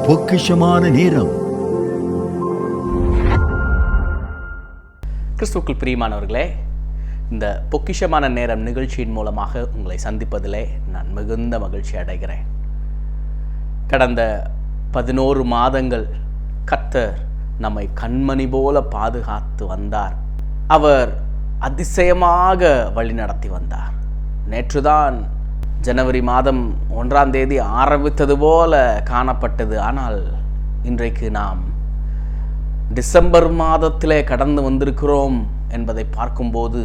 பொக்கிஷமான நேரம். கிறிஸ்துவுக்குள் பிரியமானவர்களே, இந்த பொக்கிஷமான நேரம் நிகழ்ச்சியின் மூலமாக உங்களை சந்திப்பதிலே நான் மிகுந்த மகிழ்ச்சி அடைகிறேன். கடந்த 11 மாதங்கள் கர்த்தர் நம்மை கண்மணி போல பாதுகாத்து வந்தார். அவர் அதிசயமாக வழிநடத்தி வந்தார். நேற்றுதான் ஜனவரி மாதம் 1ஆம் தேதி ஆரம்பித்தது போல காணப்பட்டது. ஆனால் இன்றைக்கு நாம் டிசம்பர் மாதத்திலே கடந்து வந்திருக்கிறோம் என்பதை பார்க்கும்போது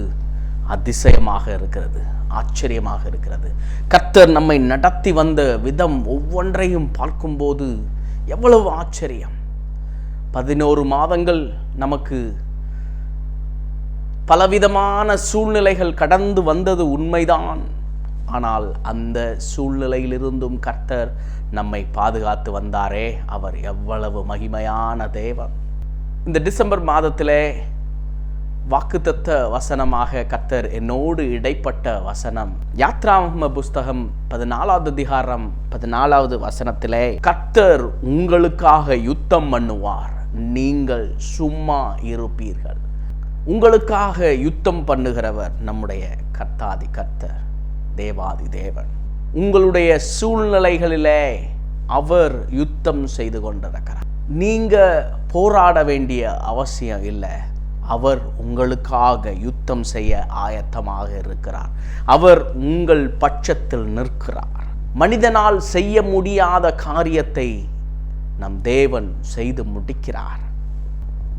அதிசயமாக இருக்கிறது, ஆச்சரியமாக இருக்கிறது. கர்த்தர் நம்மை நடத்தி வந்த விதம் ஒவ்வொன்றையும் பார்க்கும்போது எவ்வளவு ஆச்சரியம். 11 மாதங்கள் நமக்கு பலவிதமான சூழ்நிலைகள் கடந்து வந்தது உண்மைதான். ஆனால் அந்த சூழ்நிலையிலிருந்தும் கர்த்தர் நம்மை பாதுகாத்து வந்தாரே, அவர் எவ்வளவு மகிமையான தேவன். இந்த டிசம்பர் மாதத்திலே வாக்குத்தத்த வசனமாக கர்த்தர் என்னோடு இடைப்பட்ட வசனம் யாத்ராகம புஸ்தகம் 14வது அதிகாரம் 14வது வசனத்திலே, கர்த்தர் உங்களுக்காக யுத்தம் பண்ணுவார், நீங்கள் சும்மா இருப்பீர்கள். உங்களுக்காக யுத்தம் பண்ணுகிறவர் நம்முடைய கர்த்தாதி கர்த்தர், தேவாதி தேவன். உங்களுடைய சூழ்நிலைகளிலே அவர் யுத்தம் செய்து கொண்டிருக்கிறார். நீங்க போராட வேண்டிய அவசியம் இல்லை. அவர் உங்களுக்காக யுத்தம் செய்ய ஆயத்தமாக இருக்கிறார். அவர் உங்கள் பட்சத்தில் நிற்கிறார். மனிதனால் செய்ய முடியாத காரியத்தை நம் தேவன் செய்து முடிக்கிறார்.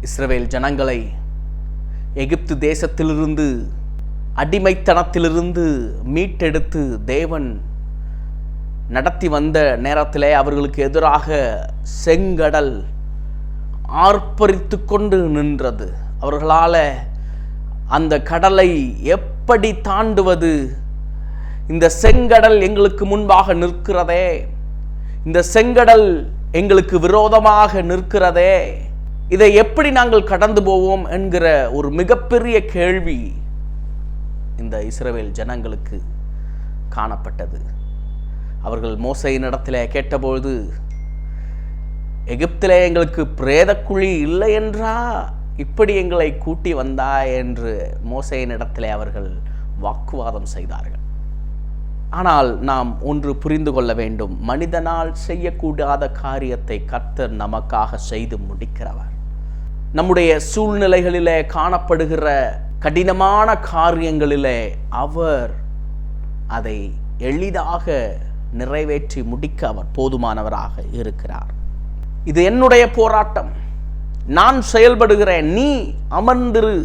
இஸ்ரவேல் ஜனங்களை எகிப்து தேசத்திலிருந்து, அடிமைத்தனத்திலிருந்து மீட்டெடுத்து தேவன் நடத்தி வந்த நேரத்திலே அவர்களுக்கு எதிராக செங்கடல் ஆர்ப்பரித்து கொண்டு நின்றது. அவர்களால் அந்த கடலை எப்படி தாண்டுவது? இந்த செங்கடல் எங்களுக்கு முன்பாக நிற்கிறதே, இந்த செங்கடல் எங்களுக்கு விரோதமாக நிற்கிறதே, இதை எப்படி நாங்கள் கடந்து போவோம் என்கிற ஒரு மிகப்பெரிய கேள்வி இந்த இஸ்ரவேல் ஜனங்களுக்கு காணப்பட்டது. அவர்கள் மோசேயின் இடத்திலே கேட்டபொழுது, எகிப்திலே எங்களுக்கு பிரேதக்குழி இல்லை என்றா இப்படி எங்களை கூட்டி வந்தாய் என்று மோசேயின் இடத்திலே அவர்கள் வாக்குவாதம் செய்தார்கள். ஆனால் நாம் ஒன்று புரிந்து கொள்ள வேண்டும், மனிதனால் செய்யக்கூடாத காரியத்தை கர்த்தர் நமக்காக செய்து முடிக்கிறவர். நம்முடைய சூழ்நிலைகளிலே காணப்படுகிற கடினமான காரியங்களிலே அவர் அதை எளிதாக நிறைவேற்றி முடிக்க அவர் போதுமானவராக இருக்கிறார். இது என்னுடைய போராட்டம், நான் செயல்படுகிறேன், நீ அமர்ந்திரு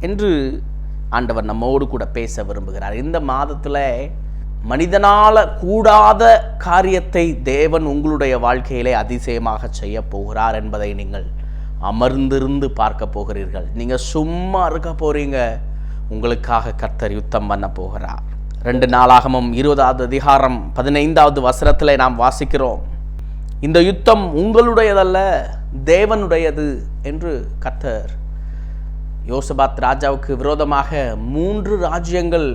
என்று ஆண்டவர் நம்மோடு கூட பேச விரும்புகிறார். இந்த மாதத்தில் மனிதனால கூடாத காரியத்தை தேவன் உங்களுடைய வாழ்க்கையிலே அதிசயமாக செய்ய போகிறார் என்பதை நீங்கள் அமர்ந்திருந்து பார்க்க போகிறீர்கள். நீங்கள் சும்மா இருக்க போறீங்க, உங்களுக்காக கர்த்தர் யுத்தம் பண்ண போகிறார். 2 நாளாகமம் 20வது அதிகாரம் 15வது வசனத்திலே நாம் வாசிக்கிறோம், இந்த யுத்தம் உங்களுடையதல்ல, தேவனுடையது என்று கர்த்தர் யோசபாத் ராஜாவுக்கு விரோதமாக 3 ராஜ்யங்கள்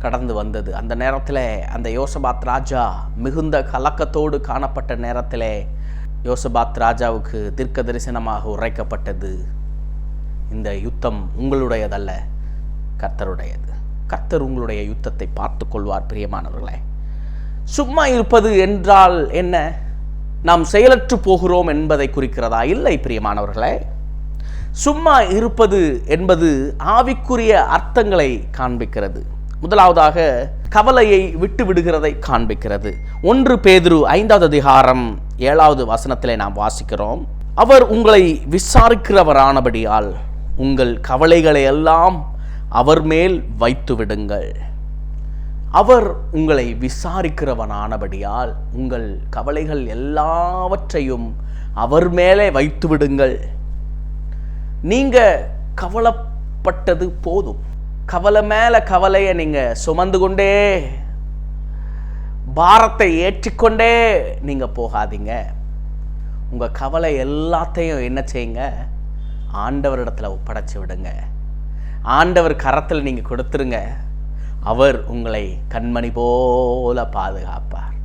கடந்து வந்தது. அந்த நேரத்தில் அந்த யோசபாத் ராஜா மிகுந்த கலக்கத்தோடு காணப்பட்ட நேரத்திலே யோசபாத் ராஜாவுக்கு தீர்க்க தரிசனமாக உரைக்கப்பட்டது, இந்த யுத்தம் உங்களுடையதல்ல, கர்த்தருடையது. கர்த்தர் உங்களுடைய யுத்தத்தை பார்த்து கொள்வார். பிரியமானவர்களே, சும்மா இருப்பது என்றால் என்ன? நாம் செயலற்று போகிறோம் என்பதை குறிக்கிறதா? இல்லை பிரியமானவர்களே. சும்மா இருப்பது என்பது ஆவிக்குரிய அர்த்தங்களை காண்பிக்கிறது. முதலாவதாக கவலையை விட்டு விடுகிறதை காண்பிக்கிறது. 1 பேதுரு 5வது அதிகாரம் 7வது வசனத்திலே நாம் வாசிக்கிறோம், அவர் உங்களை விசாரிக்கிறவரானபடியால் உங்கள் கவலைகளை எல்லாம் அவர் மேல் வைத்து விடுங்கள். அவர் உங்களை விசாரிக்கிறவனானபடியால் உங்கள் கவலைகள் எல்லாவற்றையும் அவர் மேலே வைத்து விடுங்கள். நீங்க கவலைப்பட்டது போதும். கவலை மேல கவலையை நீங்க சுமந்து கொண்டே, பாரத்தை ஏற்றிக்கொண்டே நீங்க போகாதீங்க. உங்க கவலை எல்லாத்தையும் என்ன செய்யுங்க? ஆண்டவரிடத்துல ஒப்படைச்சு விடுங்க. ஆண்டவர் கரத்தில் நீங்க கொடுத்துருங்க. அவர் உங்களை கண்மணி போல பாதுகாப்பார்.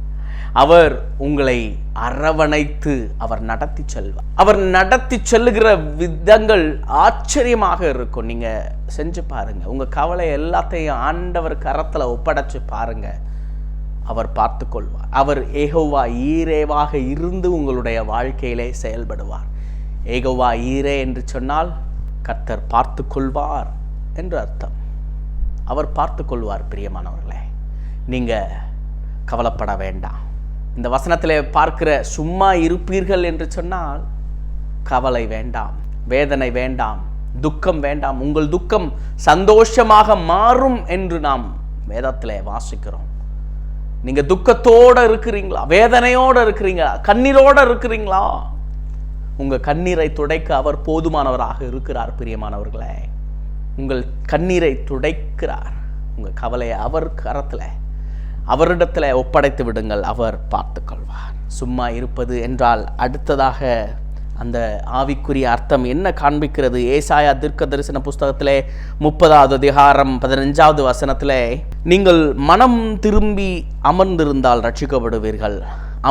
அவர் உங்களை அரவணைத்து அவர் நடத்தி செல்வார். அவர் நடத்தி செல்லுகிற விதங்கள் ஆச்சரியமாக இருக்கும். நீங்க செஞ்சு பாருங்க. உங்க கவலை எல்லாத்தையும் ஆண்டவர் கரத்துல ஒப்படைச்சு பாருங்க. அவர் பார்த்து கொள்வார். அவர் யெகோவா ஈரேவாக இருந்து உங்களுடைய வாழ்க்கையிலே செயல்படுவார். யெகோவா ஈரே என்று சொன்னால் கர்த்தர் பார்த்து கொள்வார் என்று அர்த்தம். அவர் பார்த்து கொள்வார். பிரியமானவர்களே, நீங்க கவலைப்பட வேண்டாம். இந்த வசனத்திலே பார்க்கிற சும்மா இருப்பீர்கள் என்று சொன்னால் கவலை வேண்டாம், வேதனை வேண்டாம், துக்கம் வேண்டாம். உங்கள் துக்கம் சந்தோஷமாக மாறும் என்று நாம் வேதத்திலே வாசிக்கிறோம். நீங்க துக்கத்தோட இருக்கிறீங்களா, வேதனையோட இருக்கிறீங்களா, கண்ணீரோட இருக்கிறீங்களா? உங்க கண்ணீரை துடைக்க அவர் போதுமானவராக இருக்கிறார். பிரியமானவர்களே, உங்கள் கண்ணீரை துடைக்கிறார். உங்க கவலையை அவர் கரத்துல அவரிடத்துல ஒப்படைத்து விடுங்கள். அவர் பார்த்து கொள்வார். சும்மா இருப்பது என்றால் அடுத்ததாக அந்த ஆவிக்குரிய அர்த்தம் என்ன காண்பிக்கிறது? ஏசாயா தீர்க்க தரிசன புஸ்தகத்திலே 30வது அதிகாரம் 15வது வசனத்திலே, நீங்கள் மனம் திரும்பி அமர்ந்திருந்தால் ரட்சிக்கப்படுவீர்கள்,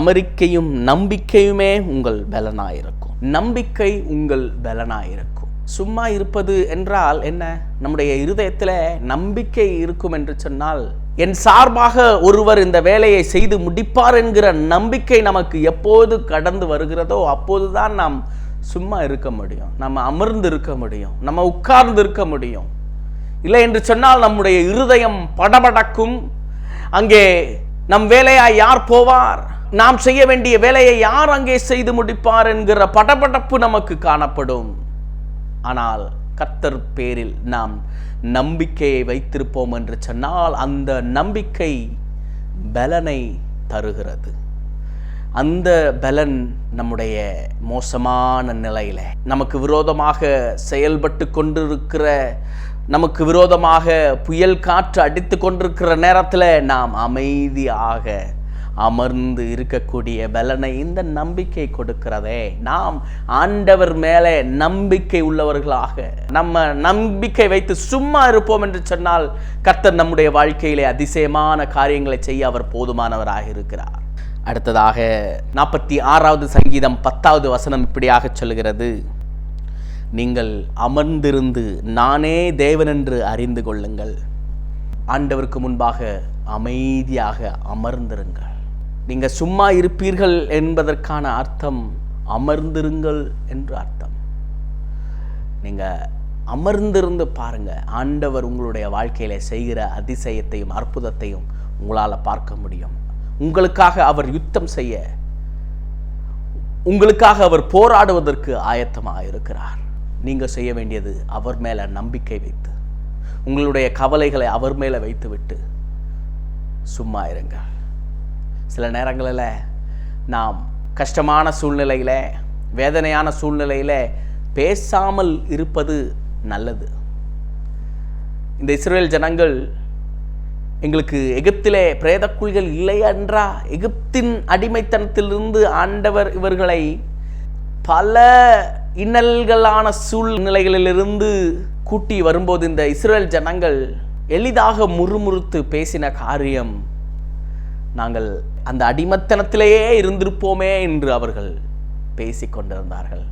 அமெரிக்கையும் நம்பிக்கையுமே உங்கள் பலனாயிருக்கும். நம்பிக்கை உங்கள் பலனாயிருக்கும். சும்மா இருப்பது என்றால் என்ன? நம்முடைய இருதயத்தில் நம்பிக்கை இருக்கும் என்று சொன்னால், என் சார்பாக ஒருவர் இந்த வேலையை செய்து முடிப்பார் என்கிற நம்பிக்கை நமக்கு எப்போது கடந்து வருகிறதோ அப்போதுதான் நாம் சும்மா இருக்க முடியும், நம்ம அமர்ந்து இருக்க முடியும், நம்ம உட்கார்ந்து இருக்க முடியும். இல்லை என்று சொன்னால் நம்முடைய இருதயம் படபடக்கும். அங்கே நம் வேலையாய் யார் போவார், நாம் செய்ய வேண்டிய வேலையை யார் அங்கே செய்து முடிப்பார் என்கிற படபடப்பு நமக்கு காணப்படும். ஆனால் கர்த்தர் பேரில் நாம் நம்பிக்கையை வைத்திருப்போம் என்று சொன்னால் அந்த நம்பிக்கை பலனை தருகிறது. அந்த பலன் நம்முடைய மோசமான நிலையில நமக்கு விரோதமாக செயல்பட்டு கொண்டிருக்கிற, நமக்கு விரோதமாக புயல் காற்று அடித்து கொண்டிருக்கிற நேரத்தில் நாம் அமைதியாக அமர்ந்து இருக்கக்கூடிய பலனை இந்த நம்பிக்கை கொடுக்கிறதே. நாம் ஆண்டவர் மேலே நம்பிக்கை உள்ளவர்களாக நம்ம நம்பிக்கை வைத்து சும்மா இருப்போம் என்று சொன்னால் கர்த்தர் நம்முடைய வாழ்க்கையிலே அதிசயமான காரியங்களை செய்ய அவர் போதுமானவராக இருக்கிறார். அடுத்ததாக 46வது சங்கீதம் 10வது வசனம் இப்படியாக சொல்கிறது, நீங்கள் அமர்ந்திருந்து நானே தேவன் என்று அறிந்து கொள்ளுங்கள். ஆண்டவருக்கு முன்பாக அமைதியாக அமர்ந்திருங்கள். நீங்க சும்மா இருப்பீர்கள் என்பதற்கான அர்த்தம் அமர்ந்திருங்கள் என்று அர்த்தம். நீங்க அமர்ந்திருந்து பாருங்க, ஆண்டவர் உங்களுடைய வாழ்க்கையில செய்கிற அதிசயத்தையும் அற்புதத்தையும் உங்களால் பார்க்க முடியும். உங்களுக்காக அவர் யுத்தம் செய்ய, உங்களுக்காக அவர் போராடுவதற்கு ஆயத்தமாக இருக்கிறார். நீங்க செய்ய வேண்டியது அவர் மேல நம்பிக்கை வைத்து, உங்களுடைய கவலைகளை அவர் மேல வைத்து விட்டு சும்மா இருங்க. சில நேரங்களில் நாம் கஷ்டமான சூழ்நிலையில, வேதனையான சூழ்நிலையில பேசாமல் இருப்பது நல்லது. இந்த இஸ்ரவேல் ஜனங்கள், எங்களுக்கு எகிப்திலே பிரேதக்குழிகள் இல்லை என்றா? எகிப்தின் அடிமைத்தனத்திலிருந்து ஆண்டவர் இவர்களை பல இன்னல்களான சூழ்நிலைகளிலிருந்து கூட்டி வரும்போது இந்த இஸ்ரவேல் ஜனங்கள் எளிதாக முறுமுறுத்து பேசின காரியம், நாங்கள் அந்த அடிமைத்தனத்திலேயே இருந்திருப்போமே என்று அவர்கள் பேசி கொண்டிருந்தார்கள்.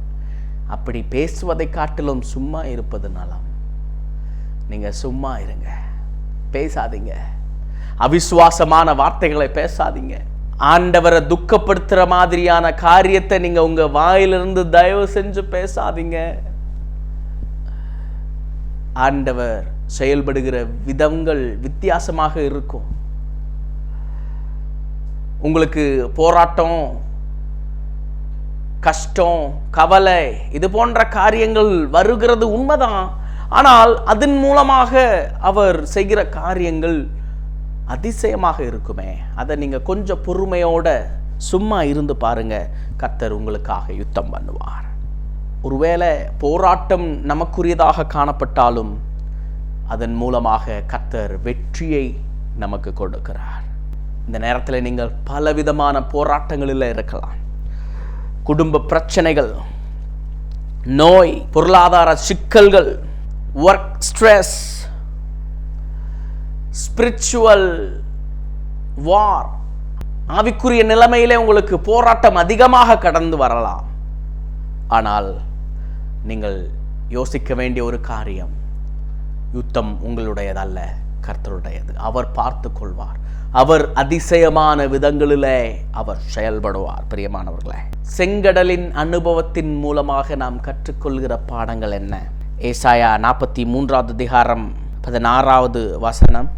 அப்படி பேசுவதை காட்டிலும் சும்மா இருப்பது நலம். நீங்க சும்மா இருங்க, பேசாதீங்க, அவிசுவாசமான வார்த்தைகளை பேசாதீங்க. ஆண்டவரை துக்கப்படுத்துற மாதிரியான காரியத்தை நீங்க உங்க வாயிலிருந்து தயவு செஞ்சு பேசாதீங்க. ஆண்டவர் செயல்படுகிற விதங்கள் வித்தியாசமாக இருக்கும். உங்களுக்கு போராட்டம், கஷ்டம், கவலை, இது போன்ற காரியங்கள் வருகிறது உண்மைதான். ஆனால் அதன் மூலமாக அவர் செய்கிற காரியங்கள் அதிசயமாக இருக்குமே. அதை நீங்க கொஞ்சம் பொறுமையோட சும்மா இருந்து பாருங்க, கர்த்தர் உங்களுக்காக யுத்தம் பண்ணுவார். ஒருவேளை போராட்டம் நமக்குரியதாக காணப்பட்டாலும் அதன் மூலமாக கர்த்தர் வெற்றியை நமக்கு கொடுக்கிறார். இந்த நேரத்தில் நீங்கள் பலவிதமான போராட்டங்களில் இருக்கலாம். குடும்ப பிரச்சனைகள், நோய், பொருளாதார சிக்கல்கள், ஒர்க் ஸ்ட்ரெஸ், ஸ்பிரிச்சுவல் வார், ஆவிக்குரிய நிலைமையிலே உங்களுக்கு போராட்டம் அதிகமாக கடந்து வரலாம். ஆனால் நீங்கள் யோசிக்க வேண்டிய ஒரு காரியம், யுத்தம் உங்களுடையதல்ல, கர்த்தருடையது. அவர் பார்த்து கொள்வார். அவர் அதிசயமான விதங்களிலே அவர் செயல்படுவார். பிரியமானவர்களே, செங்கடலின் அனுபவத்தின் மூலமாக நாம் கற்றுக்கொள்கிற பாடங்கள் என்ன? ஏசாயா 43வது அதிகாரம் 16வது வசனம்,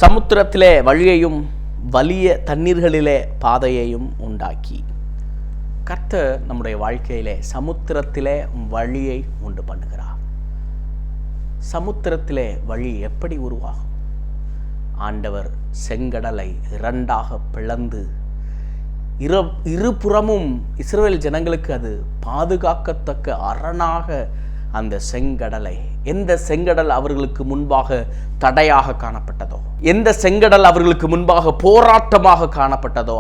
சமுத்திரத்திலே வழியையும் வலிய தண்ணீர்களிலே பாதையையும் உண்டாக்கி. கர்த்தர் நம்முடைய வாழ்க்கையிலே சமுத்திரத்திலே வழியை உண்டு பண்ணுகிறார். சமுத்திரத்திலே வழி எப்படி உருவாகும்? ஆண்டவர் செங்கடலை இரண்டாக பிளந்து இருபுறமும் இஸ்ரவேல் ஜனங்களுக்கு அது பாதுகாக்கத்தக்க அரணாக அந்த செங்கடலை, எந்த செங்கடல் அவர்களுக்கு முன்பாக தடையாக காணப்பட்டதோ, எந்த செங்கடல் அவர்களுக்கு முன்பாக போராட்டமாக காணப்பட்டதோ,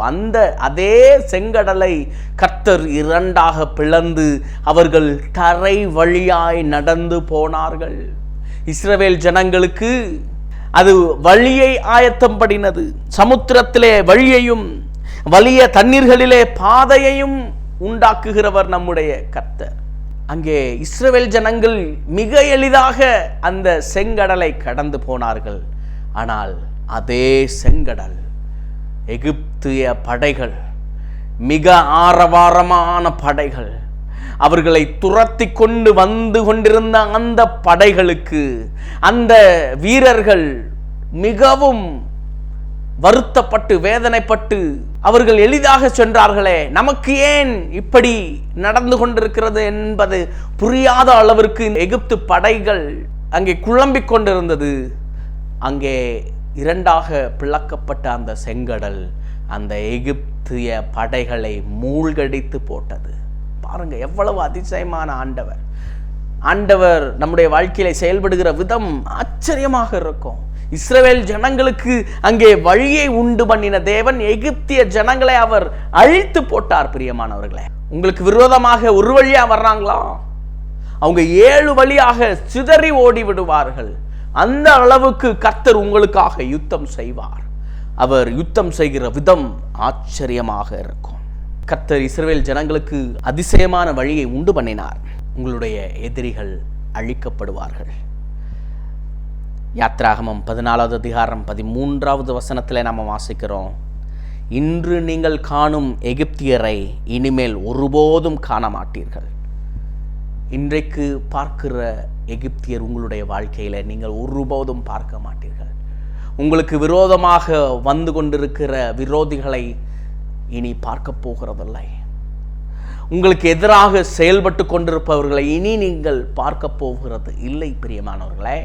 அதே செங்கடலை கர்த்தர் இரண்டாக பிளந்து அவர்கள் தரை வழியாய் நடந்து போனார்கள். இஸ்ரவேல் ஜனங்களுக்கு அது வழியை ஆயத்தம் பண்ணினது. சமுத்திரத்திலே வழியையும் வலிய தண்ணீர்களிலே பாதையையும் உண்டாக்குகிறவர் நம்முடைய கர்த்தர். அங்கே இஸ்ரவேல் ஜனங்கள் மிக எளிதாக அந்த செங்கடலை கடந்து போனார்கள். ஆனால் அதே செங்கடல் எகிப்திய படைகள், மிக ஆரவாரமான படைகள், அவர்களை துரத்தி கொண்டு வந்து கொண்டிருந்த அந்த படைகளுக்கு அந்த வீரர்கள் மிகவும் வருத்தப்பட்டு வேதனைப்பட்டு அவர்கள் எளிதாக சென்றார்களே, நமக்கு ஏன் இப்படி நடந்து கொண்டிருக்கிறது என்பது புரியாத அளவிற்கு எகிப்து படைகள் அங்கே குழம்பிக் கொண்டிருந்தது. அங்கே இரண்டாக பிளக்கப்பட்ட அந்த செங்கடல் அந்த எகிப்திய படைகளை மூழ்கடித்து போட்டது. பாருங்க, எவ்வளவு அதிசயமான ஆண்டவர். ஆண்டவர் நம்முடைய வாழ்க்கையில செயல்படுகிற விதம் ஆச்சரியமாக இருக்கும். இஸ்ரவேல் ஜனங்களுக்கு அங்கே வழியை உண்டு பண்ணின தேவன் எகிப்திய ஜனங்களை அவர் அழித்து போட்டார். பிரியமானவர்களே, உங்களுக்கு விரோதமாக ஒரு வழியா வர்றாங்களா, அவங்க 7 வழியாக சிதறி ஓடி விடுவார்கள். அந்த அளவுக்கு கர்த்தர் உங்களுக்காக யுத்தம் செய்வார். அவர் யுத்தம் செய்கிற விதம் ஆச்சரியமாக இருக்கும். கர்த்தர் இஸ்ரவேல் ஜனங்களுக்கு அதிசயமான வழியை உண்டு பண்ணினார். உங்களுடைய எதிரிகள் அழிக்கப்படுவார்கள். யாத்ராகமம் 14வது அதிகாரம் 13வது வசனத்தில் நாம் வாசிக்கிறோம், இன்று நீங்கள் காணும் எகிப்தியரை இனிமேல் ஒருபோதும் காண மாட்டீர்கள். இன்றைக்கு பார்க்கிற எகிப்தியர் உங்களுடைய வாழ்க்கையில நீங்கள் ஒருபோதும் பார்க்க மாட்டீர்கள். உங்களுக்கு விரோதமாக வந்து கொண்டிருக்கிற விரோதிகளை இனி பார்க்க போகிறதில்லை. உங்களுக்கு எதிராக செயல்பட்டு கொண்டிருப்பவர்களை இனி நீங்கள் பார்க்க போகிறது இல்லை. பிரியமானவர்களே,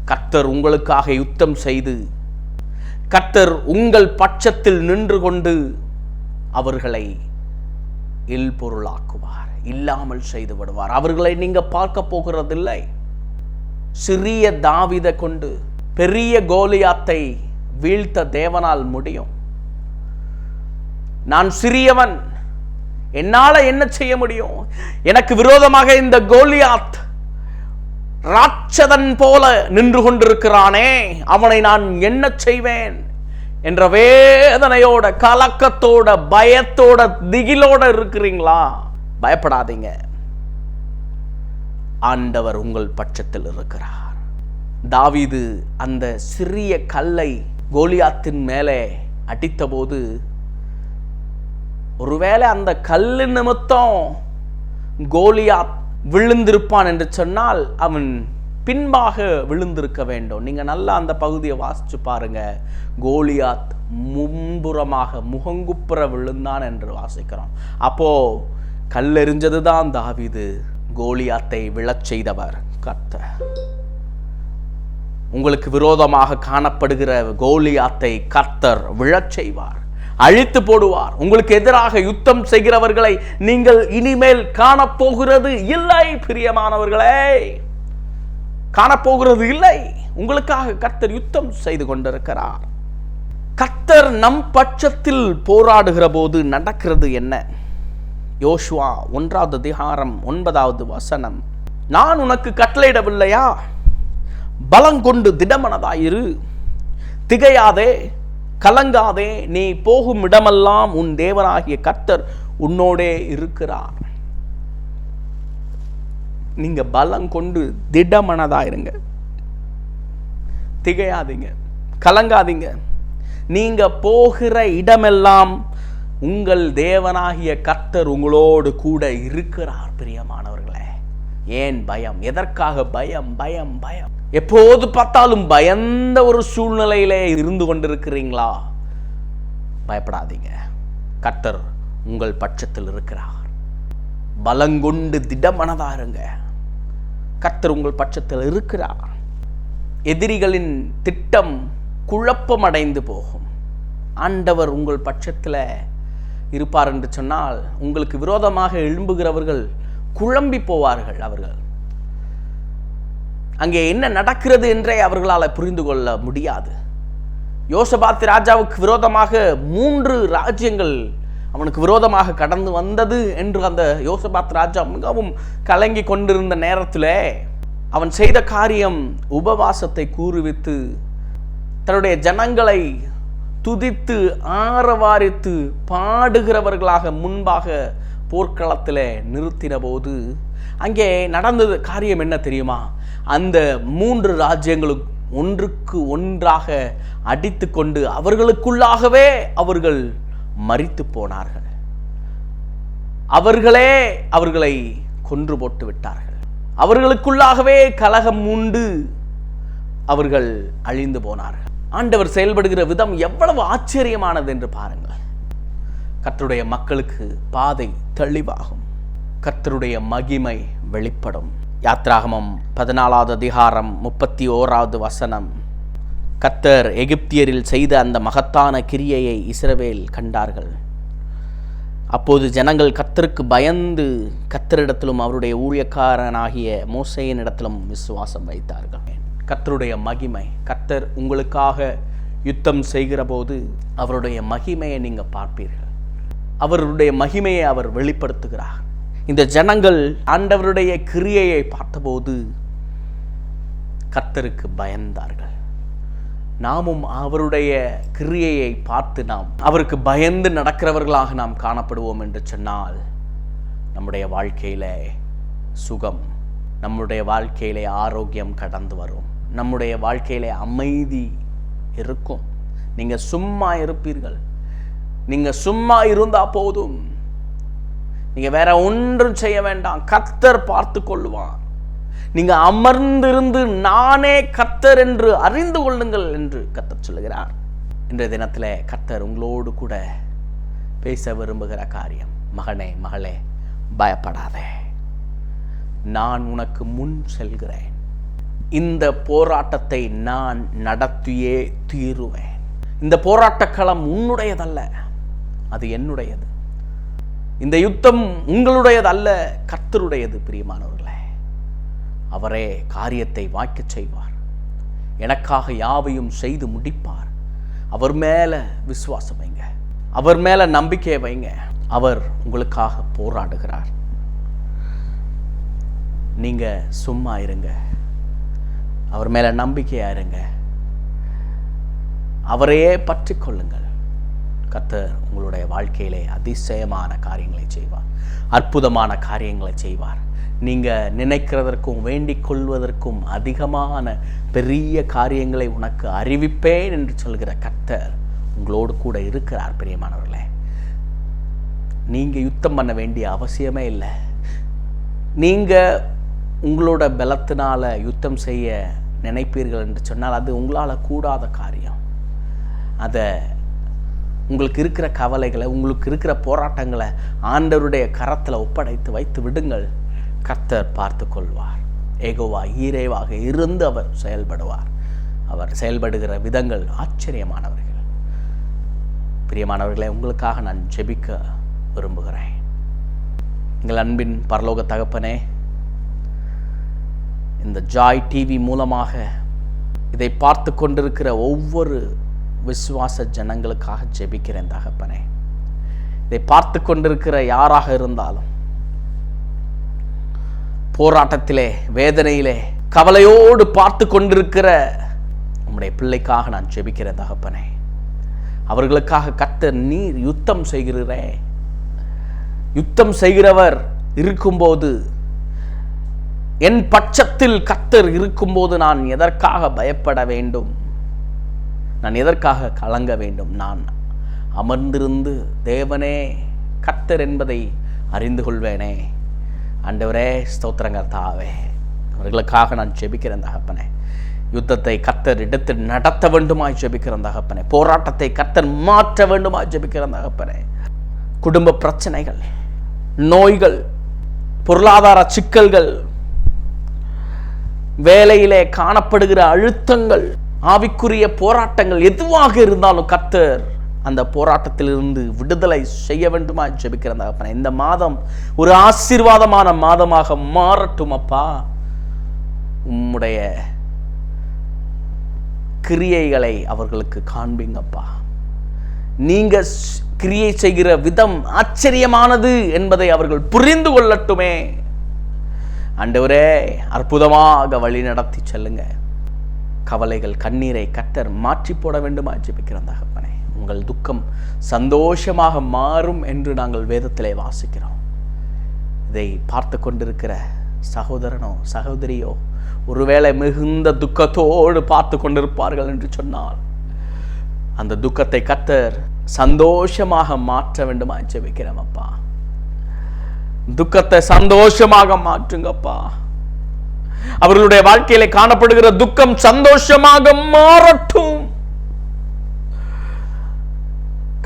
கர்த்தர் உங்களுக்காக யுத்தம் செய்து கர்த்தர் உங்கள் பட்சத்தில் நின்று கொண்டு அவர்களை இல்பொருளாக்குவார், இல்லாமல் செய்து விடுவார். அவர்களை நீங்க பார்க்க போகிறதில்லை. சிறிய தாவீதை கொண்டு பெரிய கோலியாத்தை வீழ்த்த தேவனால் முடியும். நான் சிறியவன், என்னால என்ன செய்ய முடியும்? எனக்கு விரோதமாக இந்த கோலியாத் ராட்சதன் போல நின்று கொண்டிருக்கிறானே, அவனை நான் என்ன செய்வேன் என்ற வேதனையோட, கலக்கத்தோட, பயத்தோட, திகிலோட இருக்கிறீங்களா? பயப்படாதீங்க, ஆண்டவர் உங்கள் பட்சத்தில் இருக்கிறார். தாவீது அந்த சிறிய கல்லை கோலியாத்தின் மேலே அடித்தபோது, ஒருவேளை அந்த கல்லு நிமித்தம் கோலியாத் விழுந்திருப்பான் என்று சொன்னால் அவன் பின்பாக விழுந்திருக்க வேண்டும். நீங்க நல்லா அந்த பகுதியை வாசிச்சு பாருங்க. கோலியாத் முன்புறமாக முகங்குப்புற விழுந்தான் என்று வாசிக்கிறோம். அப்போ கல்லெறிஞ்சதுதான் தாவீது, கோலியாத்தை விழச் செய்தவர் கர்த்தர். உங்களுக்கு விரோதமாக காணப்படுகிற கோலியாத்தை கர்த்தர் விழச் செய்வார், அழித்து போடுவார். உங்களுக்கு எதிராக யுத்தம் செய்கிறவர்களை நீங்கள் இனிமேல் காணப்போகிறது இல்லை. பிரியமானவர்களே, காணப்போகிறது இல்லை. உங்களுக்காக கர்த்தர் யுத்தம் செய்து கொண்டிருக்கிறார். கர்த்தர் நம் பட்சத்தில் போராடுகிற போது நடக்கிறது என்ன? யோசுவா 1வது அதிகாரம் 9வது வசனம், நான் உனக்கு கட்டளையிடவில்லையா? பலங்கொண்டு திடமனதாயிரு, திகையாதே, கலங்காதே, நீ போகும் இடமெல்லாம் உன் தேவனாகிய கர்த்தர் உன்னோடே இருக்கிறார். நீங்க பலம் கொண்டு திடமனதா இருங்க, திகையாதீங்க, கலங்காதீங்க. நீங்க போகிற இடமெல்லாம் உங்கள் தேவனாகிய கர்த்தர் உங்களோடு கூட இருக்கிறார். பிரியமானவர்களே, ஏன் பயம்? எதற்காக பயம்? பயம் பயம் எப்போது பார்த்தாலும் பயந்த ஒரு சூழ்நிலையிலே இருந்து கொண்டிருக்கிறீங்களா? பயப்படாதீங்க, கர்த்தர் உங்கள் பட்சத்தில் இருக்கிறார். பலங்கொண்டு திடமனதா இருங்க, கர்த்தர் உங்கள் பட்சத்தில் இருக்கிறார். எதிரிகளின் திட்டம் குழப்பமடைந்து போகும். ஆண்டவர் உங்கள் பட்சத்தில் இருப்பார் என்று சொன்னால் உங்களுக்கு விரோதமாக எழும்புகிறவர்கள் குழம்பி போவார்கள். அவர்கள் அங்கே என்ன நடக்கிறது என்றே அவர்களால் புரிந்து கொள்ள முடியாது. யோசபாத் ராஜாவுக்கு விரோதமாக 3 ராஜ்யங்கள் அவனுக்கு விரோதமாக கடந்து வந்தது என்று அந்த யோசபாத் ராஜா மிகவும் கலங்கி கொண்டிருந்த நேரத்தில் அவன் செய்த காரியம் உபவாசத்தை கூறுவித்து தன்னுடைய ஜனங்களை துதித்து ஆரவாரித்து பாடுகிறவர்களாக முன்பாக போர்க்களத்தில் நிறுத்தின போது அங்கே நடந்தது காரியம் என்ன தெரியுமா? அந்த 3 ராஜ்யங்களும் ஒன்றுக்கு ஒன்றாக அடித்து கொண்டு அவர்களுக்குள்ளாகவே அவர்கள் மரித்து போனார்கள். அவர்களே அவர்களை கொன்று போட்டு விட்டார்கள். அவர்களுக்குள்ளாகவே கலகம் உண்டு அவர்கள் அழிந்து போனார்கள். ஆண்டவர் செயல்படுகிற விதம் எவ்வளவு ஆச்சரியமானது என்று பாருங்கள். கர்த்தருடைய மக்களுக்கு பாதை தெளிவாகும், கர்த்தருடைய மகிமை வெளிப்படும். யாத்ராகமம் 14வது அதிகாரம் 31வது வசனம். கர்த்தர் எகிப்தியரில் செய்த அந்த மகத்தான கிரியையை இஸ்ரவேல் கண்டார்கள். அப்போது ஜனங்கள் கர்த்தருக்கு பயந்து கர்த்தரிடத்திலும் அவருடைய ஊழியக்காரனாகிய மோசேயின் இடத்திலும் விசுவாசம் வைத்தார்கள். கர்த்தருடைய மகிமை, கர்த்தர் உங்களுக்காக யுத்தம் செய்கிற போது அவருடைய மகிமையை நீங்கள் பார்ப்பீர்கள். அவருடைய மகிமையை அவர் வெளிப்படுத்துகிறார். இந்த ஜனங்கள் ஆண்டவருடைய கிரியையை பார்த்தபோது கர்த்தருக்கு பயந்தார்கள். நாமும் அவருடைய கிரியையை பார்த்து நாம் அவருக்கு பயந்து நடக்கிறவர்களாக நாம் காணப்படுவோம் என்று சொன்னால் நம்முடைய வாழ்க்கையில சுகம், நம்முடைய வாழ்க்கையிலே ஆரோக்கியம் கடந்து வரும், நம்முடைய வாழ்க்கையிலே அமைதி இருக்கும். நீங்க சும்மா இருப்பீர்கள். நீங்க சும்மா இருந்தா போதும், நீங்க வேற ஒன்றும் செய்ய வேண்டாம், கர்த்தர் பார்த்து கொள்வார். நீங்க அமர்ந்திருந்து நானே கர்த்தர் என்று அறிந்து கொள்ளுங்கள் என்று கர்த்தர் சொல்லுகிறார். இன்றைய தினத்தில் கர்த்தர் உங்களோடு கூட பேச விரும்புகிற காரியம், மகனே மகளே, பயப்படாதே, நான் உனக்கு முன் செல்கிறேன். இந்த போராட்டத்தை நான் நடத்தியே தீருவேன். இந்த போராட்ட களம் உன்னுடையதல்ல, அது என்னுடையது. இந்த யுத்தம் உங்களுடையது அல்ல, கர்த்தருடையது. பிரியமானவர்களே, அவரே காரியத்தை வாய்க்கச் செய்வார். எனக்காக யாவையும் செய்து முடிப்பார். அவர் மேல விசுவாசம் வைங்க, அவர் மேல நம்பிக்கை வைங்க. அவர் உங்களுக்காக போராடுகிறார். நீங்க சும்மா இருங்க, அவர் மேல நம்பிக்கையா இருங்க, அவரையே பற்றி கொள்ளுங்கள். கர்த்தர் உங்களுடைய வாழ்க்கையிலே அதிசயமான காரியங்களை செய்வார், அற்புதமான காரியங்களை செய்வார். நீங்க நினைக்கிறதற்கும் வேண்டிக் கொள்வதற்கும் அதிகமான பெரிய காரியங்களை உனக்கு அறிவிப்பேன் என்று சொல்கிற கர்த்தர் உங்களோடு கூட இருக்கிறார். பிரியமானவர்களே, நீங்க யுத்தம் பண்ண வேண்டிய அவசியமே இல்லை. நீங்க உங்களோட பலத்தினால யுத்தம் செய்ய நினைப்பீர்கள் என்று சொன்னால் அது உங்களால் கூடாத காரியம். அதை உங்களுக்கு இருக்கிற கவலைகளை, உங்களுக்கு இருக்கிற போராட்டங்களை ஆண்டவருடைய கரத்தில் ஒப்படைத்து வைத்து விடுங்கள். கர்த்தர் பார்த்து கொள்வார். ஏகோவா ஈரேவாக இருந்து அவர் செயல்படுவார். அவர் செயல்படுகிற விதங்கள் ஆச்சரியமானவர்கள். பிரியமானவர்களை, உங்களுக்காக நான் ஜெபிக்க விரும்புகிறேன். எங்கள் அன்பின் பரலோக தகப்பனே, இந்த ஜாய் டிவி மூலமாக இதை பார்த்து கொண்டிருக்கிற ஒவ்வொரு விசுவாச ஜனங்களுக்காக ஜெபிக்கிறேன் தகப்பனே. இதை பார்த்து கொண்டிருக்கிற யாராக இருந்தாலும் போராட்டத்திலே, வேதனையிலே, கவலையோடு பார்த்து கொண்டிருக்கிற உம்முடைய பிள்ளைக்காக நான் ஜெபிக்கிறேன் தகப்பனே. அவர்களுக்காக கர்த்தர் நீர் யுத்தம் செய்கிறீரே. யுத்தம் செய்கிறவர் இருக்கும்போது, என் பட்சத்தில் கர்த்தர் இருக்கும்போது நான் எதற்காக பயப்பட வேண்டும்? நான் எதற்காக கலங்க வேண்டும்? நான் அமர்ந்திருந்து தேவனே கர்த்தர் என்பதை அறிந்து கொள்வேனே. ஆண்டவரே ஸ்தோத்திரம் கர்த்தாவே, அவர்களுக்காக நான் ஜெபிக்கிறேன் தகப்பனே. யுத்தத்தை கர்த்தர் இடத்தில் நடத்த வேண்டுமாய் ஜெபிக்கிறேன் தகப்பனே. போராட்டத்தை கர்த்தர் மாற்ற வேண்டுமாய் ஜெபிக்கிறேன் தகப்பனே. குடும்ப பிரச்சனைகள், நோய்கள், பொருளாதார சிக்கல்கள், வேலையிலே காணப்படுகிற அழுத்தங்கள், ஆவிக்குரிய போராட்டங்கள் எதுவாக இருந்தாலும் கர்த்தர் அந்த போராட்டத்திலிருந்து விடுதலை செய்ய வேண்டுமா ஜெபிக்கிறேன் தகப்பனே. இந்த மாதம் ஒரு ஆசீர்வாதமான மாதமாக மாறட்டும் அப்பா. உம்முடைய கிரியைகளை அவர்களுக்கு காண்பீங்கப்பா. நீங்க கிரியை செய்கிற விதம் ஆச்சரியமானது என்பதை அவர்கள் புரிந்து கொள்ளட்டுமே. ஆண்டவரே அற்புதமாக வழி நடத்தி செல்லுங்க. கவலைகள், கண்ணீரை கர்த்தர் மாற்றி போட வேண்டுமா ஜெபிக்கிறேன் தகப்பனே. உங்கள் துக்கம் சந்தோஷமாக மாறும் என்று நாங்கள் வேதத்திலே வாசிக்கிறோம். இதை பார்த்து கொண்டிருக்கிற சகோதரனோ சகோதரியோ ஒருவேளை மிகுந்த துக்கத்தோடு பார்த்து கொண்டிருப்பார்கள் என்று சொன்னால், அந்த துக்கத்தை கர்த்தர் சந்தோஷமாக மாற்ற வேண்டுமா ஜெபிக்கிறேன் அப்பா. துக்கத்தை சந்தோஷமாக மாற்றுங்கப்பா. அவர்களுடைய வாழ்க்கையில காணப்படுகிற துக்கம் சந்தோஷமாக மாறட்டும்.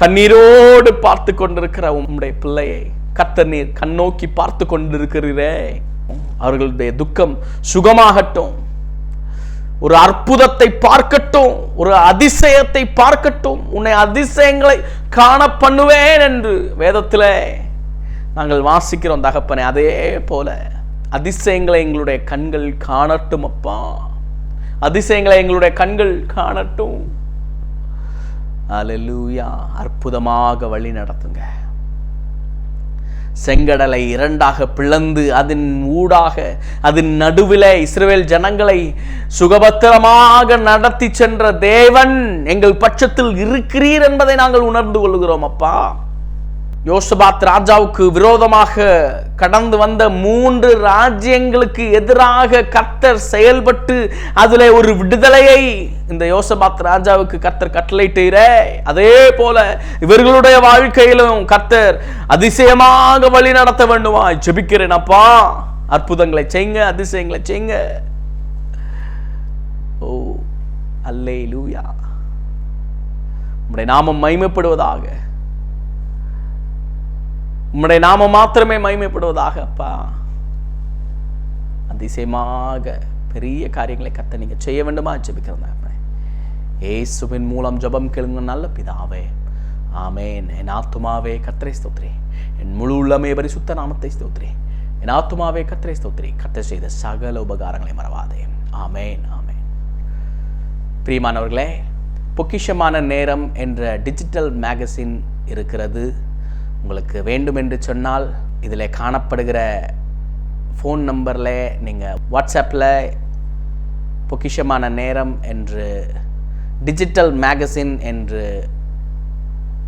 கண்ணீரோடு பார்த்து கொண்டிருக்கிற உம்முடைய பிள்ளையை கர்த்தர் நீர் கண்ணோக்கி பார்த்து கொண்டிருக்கிறீரே. அவர்களுடைய துக்கம் சுகமாகட்டும். ஒரு அற்புதத்தை பார்க்கட்டும், ஒரு அதிசயத்தை பார்க்கட்டும். உன்னை அதிசயங்களை காண பண்ணுவேன் என்று வேதத்திலே நாங்கள் வாசிக்கிறோம் தகப்பனே. அதே போல அதிசயங்களை எங்களுடைய கண்கள் காணட்டும் அப்பா. அதிசயங்களை எங்களுடைய கண்கள் காணட்டும். அல்லேலூயா. அற்புதமாக வழி நடத்துங்க. செங்கடலை இரண்டாக பிளந்து அதன் ஊடாக அதன் நடுவிலே இஸ்ரவேல் ஜனங்களை சுகபத்திரமாக நடத்தி சென்ற தேவன் எங்கள் பட்சத்தில் இருக்கிறீர் என்பதை நாங்கள் உணர்ந்து கொள்கிறோம் அப்பா. யோசபாத் ராஜாவுக்கு விரோதமாக கடந்து வந்த 3 ராஜ்யங்களுக்கு எதிராக கர்த்தர் செயல்பட்டு அதிலே ஒரு விடுதலையை இந்த யோசபாத் ராஜாவுக்கு கர்த்தர் கட்டளையிட்டீரே. அதே போல இவர்களுடைய வாழ்க்கையிலும் கர்த்தர் அதிசயமாக வழி நடத்த வேண்டுமா ஜெபிக்கிறேன் அப்பா. அற்புதங்களை செய்யுங்க, அதிசயங்களை செய்யுங்க. ஓ அல்லேலூயா. உம்முடைய நாமம் மகிமைப்படுவதாக. உம்முடைய நாமம் மாத்திரமே மகிமைப்படுவதாக அப்பா. அதிசயமாக பெரிய காரியங்களை கர்த்தர் நீங்க செய்ய வேண்டுமா ஜெபிக்கிறேன். இயேசுவின் மூலம் ஜெபம் கேளுங்க நல்ல பிதாவே, ஆமென். என் ஆத்துமாவே கர்த்தரை ஸ்தோத்திரி, என் முழு உள்ளமே பரிசுத்த நாமத்தை ஸ்தோத்திரி. என் ஆத்துமாவே கர்த்தரை ஸ்தோத்திரி, கர்த்தர் செய்த சகல உபகாரங்களை மறவாதே. ஆமென், ஆமென். பிரியமானவர்களே, பொக்கிஷமான நேரம் என்ற டிஜிட்டல் மேகசின் இருக்கிறது. உங்களுக்கு வேண்டும் என்று சொன்னால் இதில் காணப்படுகிற ஃபோன் நம்பரில் நீங்கள் வாட்ஸ்அப்பில் பொக்கிஷமான நேரம் என்று டிஜிட்டல் மேகசின் என்று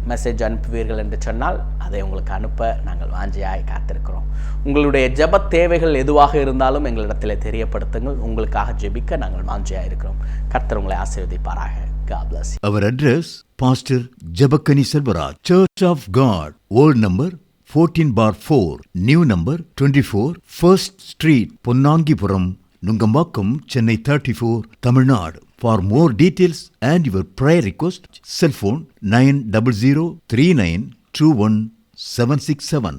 மெசேஜ் அனுப்புவீர்கள் என்று சொன்னால் அதை உங்களுக்கு அனுப்ப நாங்கள் வாஞ்சியாய் காத்திருக்கிறோம். உங்களுடைய ஜெப தேவைகள் எதுவாக இருந்தாலும் எங்களிடத்தில் தெரியப்படுத்துங்கள். உங்களுக்காக ஜெபிக்க நாங்கள் வாஞ்சியாய் இருக்கிறோம். கர்த்தர் உங்களை ஆசீர்வதிப்பாராக. God bless you. Our address, Pastor Jabakani Selvaraj, Church of God, Old number 14/4, New number 24, 1st Street, Ponnangipuram, Nungambakkam, Chennai 34, Tamil Nadu. For more details and your prayer request, cell phone 9003921 767.